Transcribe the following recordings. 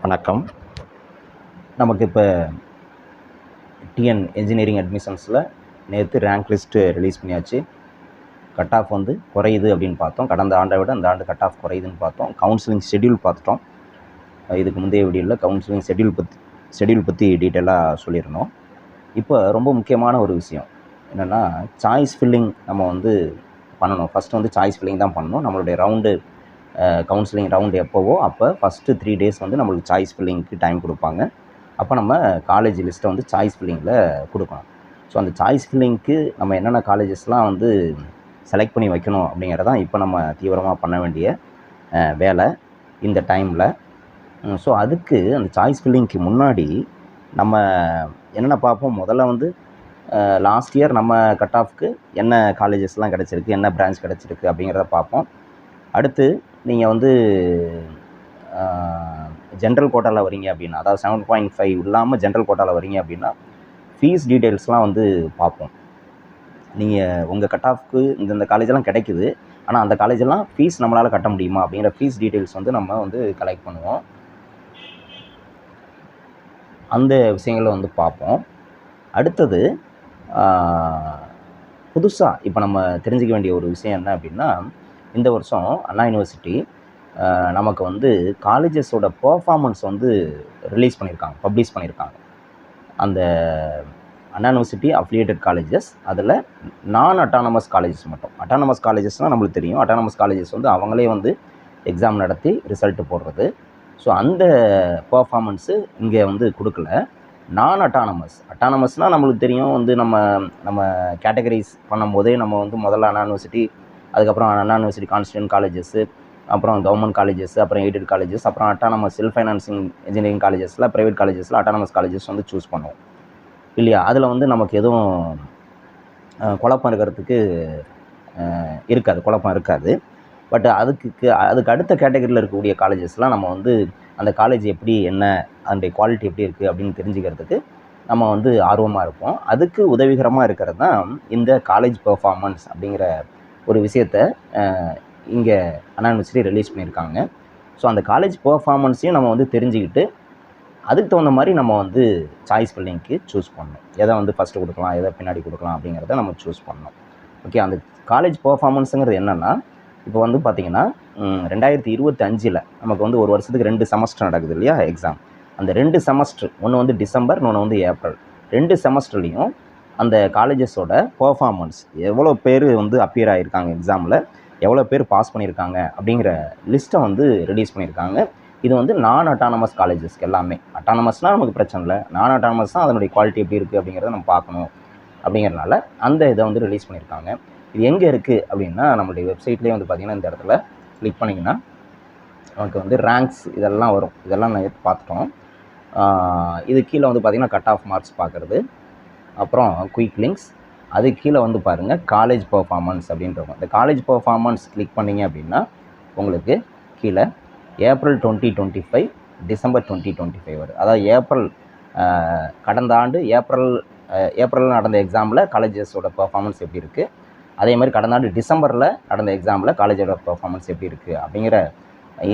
வணக்கம். நமக்கு இப்போ டிஎன் இன்ஜினியரிங் அட்மிஷன்ஸில் நேற்று ரேங்க் லிஸ்ட்டு ரிலீஸ் பண்ணியாச்சு. கட் ஆஃப் வந்து குறையுது அப்படின்னு பார்த்தோம். கடந்த ஆண்டை விட இந்த ஆண்டு கட் ஆஃப் குறையுதுன்னு பார்த்தோம். கவுன்சிலிங் ஷெட்யூல் பார்த்துட்டோம். இதுக்கு முந்தைய வீடியோவில் கவுன்சிலிங் ஷெட்யூல் பற்றி டீட்டெயிலாக சொல்லியிருந்தோம். இப்போ ரொம்ப முக்கியமான ஒரு விஷயம் என்னென்னா, சாய்ஸ் ஃபில்லிங் நம்ம வந்து பண்ணணும். ஃபஸ்ட்டு வந்து சாய்ஸ் ஃபில்லிங் தான் பண்ணணும். நம்மளுடைய கவுன்சிலிங் ரவுண்டு எப்போவோ அப்போ ஃபஸ்ட்டு 3 days வந்து நம்மளுக்கு சாய்ஸ் ஃபில்லிங்க்கு டைம் கொடுப்பாங்க. அப்போ நம்ம காலேஜ் லிஸ்ட்டை வந்து சாய்ஸ் ஃபில்லிங்கில் கொடுக்கணும். ஸோ அந்த சாய்ஸ் ஃபில்லிங்க்கு நம்ம என்னென்ன காலேஜஸ்லாம் வந்து செலக்ட் பண்ணி வைக்கணும் அப்படிங்கிறதான் இப்போ நம்ம தீவிரமாக பண்ண வேண்டிய வேலை இந்த டைமில். ஸோ அதுக்கு அந்த சாய்ஸ் ஃபில்லிங்க்கு முன்னாடி நம்ம என்னென்ன பார்ப்போம், முதல்ல வந்து லாஸ்ட் இயர் நம்ம கட் ஆஃப்க்கு என்ன காலேஜஸ்லாம் கிடச்சிருக்கு, என்ன பிரான்ச் கிடச்சிருக்கு அப்படிங்கிறத பார்ப்போம். அடுத்து நீங்கள் வந்து ஜென்ரல் கோட்டாவில் வரீங்க அப்படின்னா, அதாவது 7.5 இல்லாமல் ஜென்ரல் கோட்டாவில் வரீங்க அப்படின்னா ஃபீஸ் டீட்டெயில்ஸ்லாம் வந்து பார்ப்போம். நீங்கள் உங்கள் கட் ஆஃப்க்கு இந்த காலேஜெல்லாம் கிடைக்குது, ஆனால் அந்த காலேஜெல்லாம் ஃபீஸ் நம்மளால் கட்ட முடியுமா அப்படிங்கிற ஃபீஸ் டீட்டெயில்ஸ் வந்து நம்ம வந்து கலெக்ட் பண்ணுவோம். அந்த விஷயங்களை வந்து பார்ப்போம். அடுத்தது புதுசாக இப்போ நம்ம தெரிஞ்சிக்க வேண்டிய ஒரு விஷயம் என்ன அப்படின்னா, இந்த வருஷம் அண்ணா யூனிவர்சிட்டி நமக்கு வந்து காலேஜஸோட பர்ஃபார்மன்ஸ் வந்து பப்ளிஷ் பண்ணியிருக்காங்க. அந்த அண்ணா யூனிவர்சிட்டி அஃபிலியேட்டட் காலேஜஸ், அதில் நான் அட்டானமஸ் காலேஜஸ் மட்டும். அட்டானமஸ் காலேஜஸ்னால் நம்மளுக்கு தெரியும். அட்டானமஸ் காலேஜஸ் வந்து அவங்களே வந்து எக்ஸாம் நடத்தி ரிசல்ட்டு போடுறது. ஸோ அந்த பர்ஃபார்மன்ஸு இங்கே வந்து கொடுக்கல. நான் அட்டானமஸ்னால் நம்மளுக்கு தெரியும், வந்து நம்ம கேட்டகரைஸ் பண்ணும்போதே நம்ம வந்து முதல்ல அண்ணா யூனிவர்சிட்டி, அதுக்கப்புறம் அண்ணா யூனிவர்சிட்டி கான்ஸ்டியூண்ட் காலேஜஸ்ஸு, அப்புறம் கவர்மெண்ட் காலேஜஸ், அப்புறம் எய்டட் காலேஜஸ், அப்புறம் அட்டானமஸ் செல்ஃப் ஃபைனான்சிங் இன்ஜினியரிங் காலேஜஸில் ப்ரைவேட் காலேஜஸில் அட்டானமஸ் காலேஜஸ் வந்து சூஸ் பண்ணுவோம் இல்லையா? அதில் வந்து நமக்கு எதுவும் குழப்பம் இருக்காது. பட் அதுக்கு அடுத்த கேட்டகரியில் இருக்கக்கூடிய காலேஜஸ்லாம் நம்ம வந்து அந்த காலேஜ் எப்படி, என்ன அதனுடைய குவாலிட்டி எப்படி இருக்குது அப்படின்னு தெரிஞ்சுக்கிறதுக்கு நம்ம வந்து ஆர்வமாக இருப்போம். அதுக்கு உதவிகரமாக இருக்கிறது தான் இந்த காலேஜ் பெர்ஃபார்மன்ஸ் அப்படிங்கிற ஒரு விஷயத்தை இங்கே அண்ணா யூனிவர்சிட்டி ரிலீஸ் பண்ணியிருக்காங்க. ஸோ அந்த காலேஜ் பெர்ஃபார்மன்ஸையும் நம்ம வந்து தெரிஞ்சுக்கிட்டு அதுக்கு தகுந்த மாதிரி நம்ம வந்து சாய்ஸ் ஃபில்லிங்க்கு சூஸ் பண்ணணும். எதை வந்து ஃபஸ்ட்டு கொடுக்கலாம், எதை பின்னாடி கொடுக்கலாம் அப்படிங்கிறத நம்ம சூஸ் பண்ணணும். ஓகே, அந்த காலேஜ் பெர்ஃபார்மன்ஸுங்கிறது என்னென்னா, இப்போ வந்து பார்த்திங்கன்னா 2025 நமக்கு வந்து ஒரு வருஷத்துக்கு 2 செமஸ்டர் நடக்குது இல்லையா எக்ஸாம். அந்த 2 செமஸ்டர், ஒன்று வந்து டிசம்பர், இன்னொன்று வந்து ஏப்ரல். 2 செமஸ்டர்லேயும் அந்த காலேஜஸோட பெர்ஃபார்மன்ஸ், எவ்வளோ பேர் வந்து அப்பியர் ஆகியிருக்காங்க எக்ஸாமில், எவ்வளோ பேர் பாஸ் பண்ணியிருக்காங்க அப்படிங்கிற லிஸ்ட்டை வந்து ரிலீஸ் பண்ணியிருக்காங்க. இது வந்து நான் அட்டானமஸ் காலேஜஸ்க்கு எல்லாமே. அட்டானமஸ்னால் நமக்கு பிரச்சனை இல்லை, நான் அட்டானமஸ்னால் அதனுடைய குவாலிட்டி எப்படி இருக்குது அப்படிங்கிறத நம்ம பார்க்கணும். அப்படிங்கிறனால அந்த இதை வந்து ரிலீஸ் பண்ணியிருக்காங்க. இது எங்கே இருக்குது அப்படின்னா, நம்மளுடைய வெப்சைட்லேயே வந்து பார்த்திங்கன்னா இந்த இடத்துல கிளிக் பண்ணிங்கன்னா நமக்கு வந்து ரேங்க்ஸ் இதெல்லாம் வரும். இதெல்லாம் நான் பார்த்துட்டோம். இது கீழே வந்து பார்த்திங்கன்னா கட் ஆஃப் மார்க்ஸ் பார்க்குறது, அப்புறம் குயிக் லிங்க்ஸ், அது கீழே வந்து பாருங்கள் காலேஜ் பெர்ஃபார்மன்ஸ் அப்படின்றவங்க. இந்த காலேஜ் பெர்ஃபார்மன்ஸ் கிளிக் பண்ணிங்க அப்படின்னா உங்களுக்கு கீழே ஏப்ரல் 2025, டிசம்பர் 2025 வரும். அதாவது கடந்த ஆண்டு ஏப்ரல் நடந்த எக்ஸாமில் காலேஜஸோட பெர்ஃபார்மன்ஸ் எப்படி இருக்குது, அதே மாதிரி கடந்த ஆண்டு டிசம்பரில் நடந்த எக்ஸாமில் காலேஜோட பெர்ஃபார்மன்ஸ் எப்படி இருக்குது அப்படிங்கிற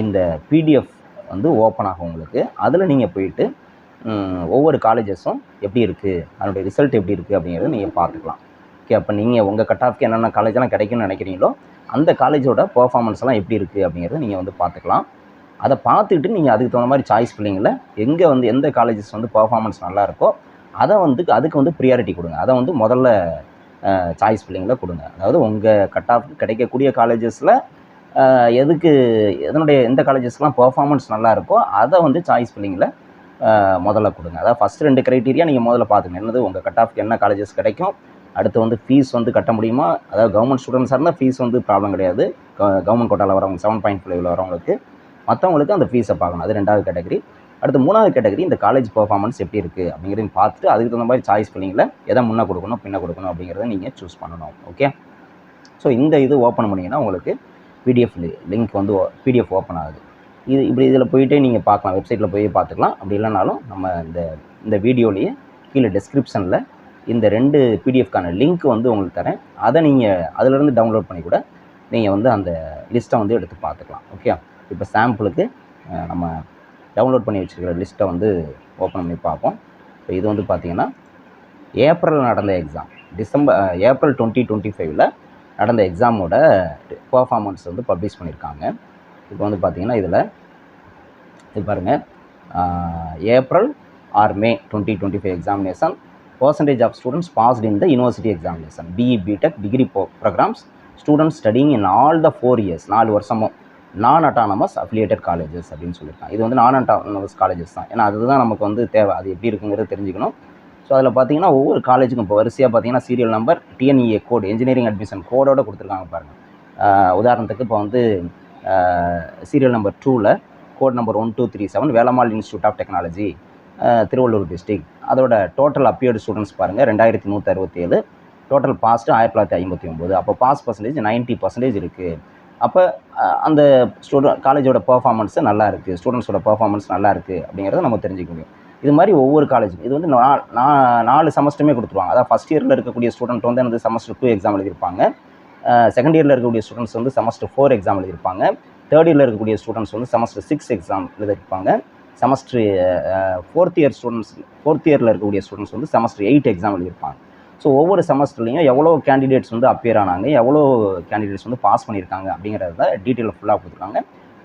இந்த பிடிஎஃப் வந்து ஓப்பன் ஆகும் உங்களுக்கு. அதில் நீங்கள் போயிட்டு ஒவ்வொரு காலேஜஸும் எப்படி இருக்குது, அதனுடைய ரிசல்ட் எப்படி இருக்குது அப்படிங்கிறத நீங்கள் பார்த்துக்கலாம். ஓகே, அப்போ நீங்கள் உங்கள் கட் ஆஃப்க்கு என்னென்ன காலேஜெல்லாம் கிடைக்குன்னு நினைக்கிறீங்களோ அந்த காலேஜோட பெர்ஃபார்மன்ஸ்லாம் எப்படி இருக்குது அப்படிங்கிறத நீங்கள் வந்து பார்த்துக்கலாம். அதை பார்த்துக்கிட்டு நீங்கள் அதுக்கு தகுந்த மாதிரி சாய்ஸ் ஃபில்லிங்கில் எங்கே வந்து எந்த காலேஜஸ் வந்து பெர்ஃபார்மன்ஸ் நல்லா இருக்கோ அதை வந்து அதுக்கு வந்து ப்ரியாரிட்டி கொடுங்க. அதை வந்து முதல்ல சாய்ஸ் ஃபில்லிங்கில் கொடுங்க. அதாவது உங்கள் கட் ஆஃப்க்கு கிடைக்கக்கூடிய காலேஜஸில் எந்த காலேஜஸ்லாம் பெர்ஃபார்மன்ஸ் நல்லா இருக்கோ அதை வந்து சாய்ஸ் ஃபில்லிங்கில் முதல்ல கொடுங்க. அதாவது ஃபஸ்ட் 2 க்ரைட்டீரியா நீங்கள் முதல்ல பார்த்துங்க. என்னது, உங்கள் கட் ஆஃப்க்கு என்ன காலேஜஸ் கிடைக்கும், அடுத்து வந்து ஃபீஸ் வந்து கட்ட முடியுமா. அதாவது கவர்மெண்ட் ஸ்டூடெண்ட்ஸாக இருந்தால் ஃபீஸ் வந்து ப்ராப்ளம் கிடையாது. கவர்மெண்ட் கோட்டாவில் வரவங்க 7.5 வரவங்களுக்கு, மற்றவங்களுக்கு அந்த ஃபீஸை பார்க்கணும். அது 2வது கேட்டகரி. அடுத்து 3வது கேட்டகரி, இந்த காலேஜ் பெர்ஃபார்மன்ஸ் எப்படி இருக்குது அப்படிங்கிறதையும் பார்த்துட்டு அதுக்கு தகுந்த மாதிரி சாய்ஸ் ஃபில்லிங்கில் எதை முன்னே கொடுக்கணும் பின்ன கொடுக்கணும் அப்படிங்கிறத நீங்கள் சூஸ் பண்ணணும். ஓகே, ஸோ இந்த இது ஓப்பன் பண்ணிங்கன்னா உங்களுக்கு பிடிஎஃப் லிங்க் வந்து பிடிஎஃப் ஓப்பன் ஆகுது. இதில் போயிட்டே நீங்கள் பார்க்கலாம், வெப்சைட்டில் போய் பார்த்துக்கலாம். அப்படி இல்லைனாலும் நம்ம இந்த வீடியோலேயே கீழே டெஸ்கிரிப்ஷனில் இந்த 2 பிடிஎஃப்கான லிங்க் வந்து உங்களுக்கு தரேன். அதை நீங்கள் அதிலிருந்து டவுன்லோட் பண்ணி கூட நீங்கள் வந்து அந்த லிஸ்ட்டை வந்து எடுத்து பார்த்துக்கலாம். ஓகே, இப்போ சாம்பிளுக்கு நம்ம டவுன்லோட் பண்ணி வச்சுருக்கிற லிஸ்ட்டை வந்து ஓப்பன் பண்ணி பார்ப்போம். இப்போ இது வந்து பார்த்திங்கன்னா ஏப்ரலில் நடந்த எக்ஸாம், ஏப்ரல் 2025 நடந்த எக்ஸாமோட பர்ஃபார்மன்ஸ் வந்து பப்ளிஷ் பண்ணியிருக்காங்க. இப்போ வந்து பார்த்திங்கன்னா இதில் இது பாருங்கள், April R May 2025 examination, percentage of students passed in the university examination, BE BTech degree programs, students studying in all the 4 years, 4 வருஷமும் நான் அட்டானமஸ் அஃபிலியேட்டட் காலேஜஸ் அப்படின்னு சொல்லியிருக்காங்க. இது வந்து நான் அட்டானமஸ் காலேஜஸ் தான், ஏன்னா அதுதான் நமக்கு வந்து தேவை, அது எப்படி இருக்குங்கிறது தெரிஞ்சுக்கணும். ஸோ அதில் பார்த்தீங்கன்னா ஒவ்வொரு காலேஜுக்கும் இப்போ வரிசையாக பார்த்தீங்கன்னா serial number, TNEA code, engineering admission கோடோடு கொடுத்துருக்காங்க பாருங்கள். உதாரணத்துக்கு இப்போ வந்து சீரியல் நம்பர் 2ல் code number 1237 Velammal institute of technology, Tiruvallur district. அதோட டோட்டல் அப்பியர்டு ஸ்டூடெண்ட்ஸ் பாருங்கள் 2167, டோட்டல் பாஸ்ட்டு 1959. அப்போ பாஸ் பர்சன்டேஜ் 90% இருக்குது. அப்போ அந்த காலேஜோட பர்ஃபார்மன்ஸு நல்லா இருக்குது, ஸ்டூடெண்ட்ஸோட பர்ஃபார்மன்ஸ் நல்லா இருக்குது அப்படிங்கிறத நம்ம தெரிஞ்சுக்க முடியும். இது மாதிரி ஒவ்வொரு காலேஜும் இது வந்து 4 செமஸ்டருமே கொடுத்துருவாங்க. அதாவது ஃபஸ்ட் இயரில் இருக்கக்கூடிய ஸ்டூடெண்ட் வந்து அந்த செமஸ்டர் 2 எக்ஸாம் எழுதியிருப்பாங்க, செகண்ட் இயரில் இருக்கக்கூடிய ஸ்டூடெண்ட்ஸ் வந்து செமஸ்டர் 4 எக்ஸாம் எழுதியிருப்பாங்க, தேர்ட் இயரில் இருக்கக்கூடிய ஸ்டூடெண்ட்ஸ் வந்து செமஸ்டர் 6 எக்ஸாம் எழுதியிருப்பாங்க, செமஸ்டர் ஃபோர்த் இயரில் இருக்கக்கூடிய ஸ்டூடெண்ட்ஸ் வந்து செமஸ்டர் 8 எக்ஸாம் எழுதியிருப்பாங்க. ஸோ ஒவ்வொரு செமஸ்டர்லையும் எவ்வளோ கேண்டிடேட்ஸ் வந்து அப்பியர் ஆனாங்க, எவ்வளோ கேண்டிடேட்ஸ் வந்து பாஸ் பண்ணியிருக்காங்க அப்படிங்கிறத டீட்டெயில் ஃபுல்லாக கொடுத்துருக்காங்க.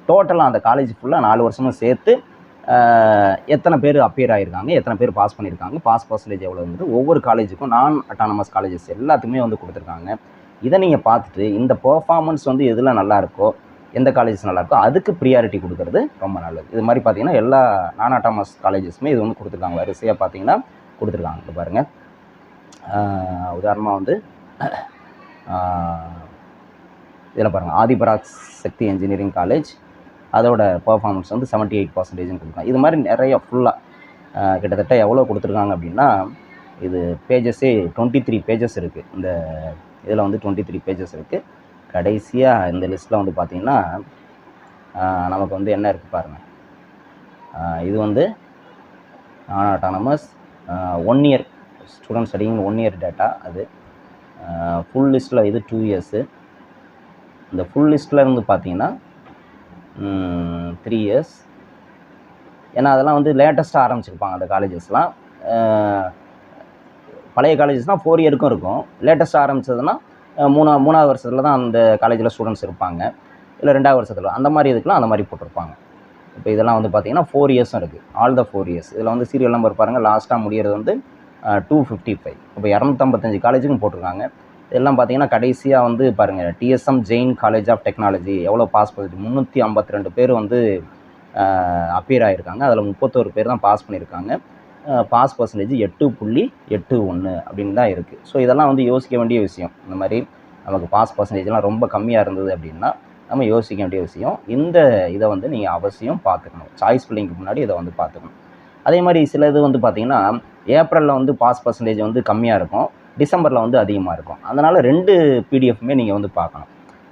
டோட்டலாக அந்த காலேஜ் ஃபுல்லாக 4 வருஷமும் சேர்த்து எத்தனை பேர் அப்பியர் ஆகியிருக்காங்க, எத்தனை பேர் பாஸ் பண்ணியிருக்காங்க, பாஸ் பர்சன்டேஜ் எவ்வளோ வந்து ஒவ்வொரு காலேஜுக்கும் நான் அட்டானமஸ் காலேஜஸ் எல்லாத்துக்குமே வந்து கொடுத்துருக்காங்க. இதை நீங்கள் பார்த்துட்டு இந்த பெர்ஃபார்மன்ஸ் வந்து எதில் நல்லா இருக்கோ, எந்த காலேஜஸ் நல்லாயிருக்கோ அதுக்கு ப்ரியாரிட்டி கொடுக்கறது ரொம்ப நல்லது. இது மாதிரி பார்த்தீங்கன்னா எல்லா நான் அட்டானமஸ் காலேஜஸுமே இது வந்து கொடுத்துருக்காங்க, வரிசையாக பார்த்தீங்கன்னா கொடுத்துருக்காங்க. இப்போ பாருங்கள், உதாரணமாக வந்து இதில் பாருங்கள், ஆதிபராக் சக்தி இன்ஜினியரிங் காலேஜ், அதோட பர்ஃபார்மன்ஸ் வந்து 78% கொடுக்கலாம். இது மாதிரி நிறைய ஃபுல்லாக கிட்டத்தட்ட எவ்வளோ கொடுத்துருக்காங்க அப்படின்னா, இது பேஜஸே 23 பேஜஸ் இருக்குது. இந்த இதில் வந்து 23 பேஜஸ் இருக்குது. கடைசியாக இந்த லிஸ்ட்டில் வந்து பார்த்திங்கன்னா நமக்கு வந்து என்ன இருக்குது பாருங்கள், இது வந்து நான் autonomous 1 year student studying 1 year data. அது ஃபுல் லிஸ்ட்டில் இது 2 இயர்ஸு. இந்த ஃபுல் லிஸ்ட்டில் இருந்து பார்த்தீங்கன்னா 3 இயர்ஸ், ஏன்னா அதெல்லாம் வந்து லேட்டஸ்ட்டாக ஆரம்பிச்சிருப்பாங்க அந்த காலேஜஸ்லாம். பழைய காலேஜஸ்னால் 4 இயருக்கும் இருக்கும், லேட்டஸ்ட்டாக ஆரம்பித்ததுன்னா மூணாவது வருஷத்தில் தான் அந்த காலேஜில் ஸ்டூடெண்ட்ஸ் இருப்பாங்க, இல்லை 2வது வருஷத்தில், அந்த மாதிரி இதுக்கெலாம் அந்த மாதிரி போட்டிருப்பாங்க. இப்போ இதெல்லாம் வந்து பார்த்திங்கன்னா 4 இயர்ஸும் இருக்குது, ஆல் த 4 இயர்ஸ். இதில் வந்து சீரியல் நம்பர் பாருங்கள், லாஸ்ட்டாக முடிகிறது வந்து 255. இப்போ 255 காலேஜுக்கும் போட்டிருக்காங்க. இதெல்லாம் பார்த்தீங்கன்னா கடைசியாக வந்து பாருங்கள், TSM Jain college of technology எவ்வளோ பாஸ் பண்ணி 352 பேர் வந்து அப்பியர் ஆகியிருக்காங்க. அதில் 31 பேர் தான் பாஸ் பண்ணியிருக்காங்க. பாஸ் பர்சன்டேஜ் 8.81 அப்படின்னு தான் இருக்குது. ஸோ இதெல்லாம் வந்து யோசிக்க வேண்டிய விஷயம். இந்த மாதிரி நமக்கு பாஸ் பர்சன்டேஜ்லாம் ரொம்ப கம்மியாக இருந்தது அப்படின்னா நம்ம யோசிக்க வேண்டிய விஷயம். இந்த இதை வந்து நீங்கள் அவசியம் பார்த்துக்கணும், சாய்ஸ் ஃபில்லிங்க்கு முன்னாடி இதை வந்து பார்த்துக்கணும். அதே மாதிரி சில இது வந்து பார்த்திங்கன்னா ஏப்ரலில் வந்து பாஸ் பர்சன்டேஜ் வந்து கம்மியாக இருக்கும், டிசம்பரில் வந்து அதிகமாக இருக்கும். அதனால் 2 பிடிஎஃப்மே நீங்கள் வந்து பார்க்கணும்.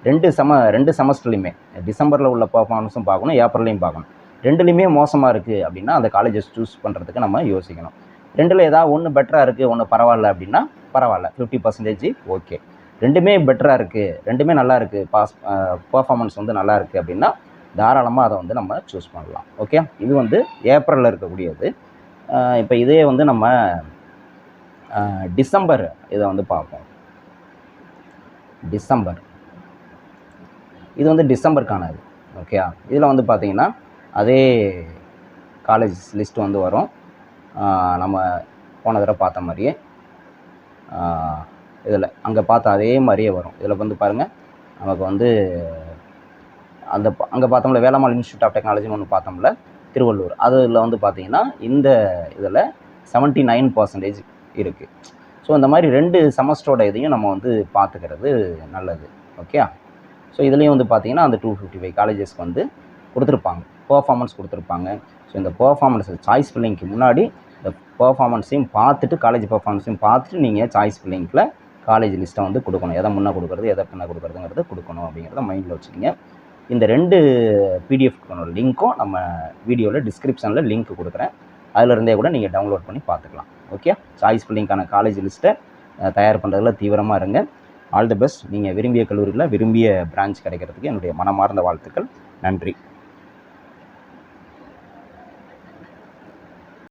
2 செமஸ்டர்லையுமே டிசம்பரில் உள்ள பர்ஃபார்மன்ஸும் பார்க்கணும், ஏப்ரல்லையும் பார்க்கணும். 2லையுமே மோசமாக இருக்குது அப்படின்னா அந்த காலேஜஸ் சூஸ் பண்ணுறதுக்கு நம்ம யோசிக்கணும். 2ல் ஏதாவது ஒன்று பெட்டராக இருக்குது, ஒன்று பரவாயில்ல அப்படின்னா பரவாயில்ல, 50% ஓகே. 2மே பெட்டராக இருக்குது, 2மே நல்லா இருக்குது, பர்ஃபார்மன்ஸ் வந்து நல்லா இருக்குது அப்படின்னா தாராளமாக அதை வந்து நம்ம சூஸ் பண்ணலாம். ஓகே, இது வந்து ஏப்ரலில் இருக்கக்கூடியது. இப்போ இதே வந்து நம்ம டிசம்பர் இதை வந்து பார்ப்போம். டிசம்பர் இது வந்து டிசம்பருக்கானது. ஓகே, இதில் வந்து பார்த்திங்கன்னா அதே காலேஜ் லிஸ்ட்டு வந்து வரும், நம்ம போன தடவை பார்த்த மாதிரியே. இதில் அங்கே பார்த்த அதே மாதிரியே வரும். இதில் வந்து பாருங்கள், நமக்கு வந்து அங்கே பார்த்தோம்ல வேலம்மாள் இன்ஸ்டியூட் ஆஃப் டெக்னாலஜின்னு ஒன்று பார்த்தோம்ல திருவள்ளூர், அதில் வந்து பார்த்திங்கன்னா இந்த இதில் 79% இருக்குது. ஸோ இந்த மாதிரி 2 செமஸ்டரோட இதையும் நம்ம வந்து பார்த்துக்கிறது நல்லது. ஓகே, ஸோ இதுலேயும் வந்து பார்த்திங்கன்னா அந்த 255 காலேஜஸ்க்கு வந்து கொடுத்துருப்பாங்க, பர்ஃபார்மன்ஸ் கொடுத்துருப்பாங்க. ஸோ இந்த பர்ஃபார்மன்ஸ் சாய்ஸ் ஃபில்லிங்க்கு முன்னாடி இந்த பர்ஃபார்மன்ஸையும் பார்த்துட்டு, காலேஜ் பர்ஃபார்மன்ஸையும் பார்த்துட்டு நீங்கள் சாய்ஸ் ஃபில்லிங்கில் காலேஜ் லிஸ்ட்டை வந்து கொடுக்கணும். எதை முன்னே கொடுக்குறது, எதை பின்னே கொடுக்குறதுங்கிறத கொடுக்கணும் அப்படிங்கிறத மைண்டில் வச்சுக்கிங்க. இந்த 2 பிடிஎஃப்க்கான லிங்க்கும் நம்ம வீடியோவில் டிஸ்கிரிப்ஷனில் லிங்க் கொடுக்குறேன், அதிலிருந்தே கூட நீங்கள் டவுன்லோட் பண்ணி பார்த்துக்கலாம். ஓகே, சாய்ஸ் ஃபில்லிங்கான காலேஜ் லிஸ்ட்டை தயார் பண்ணுறதுல தீவிரமாக இருங்க. All the best. நீங்கள் விரும்பிய கல்லூரியில் விரும்பிய பிரான்ச் கிடைக்கிறதுக்கு என்னுடைய மனமார்ந்த வாழ்த்துக்கள். நன்றி.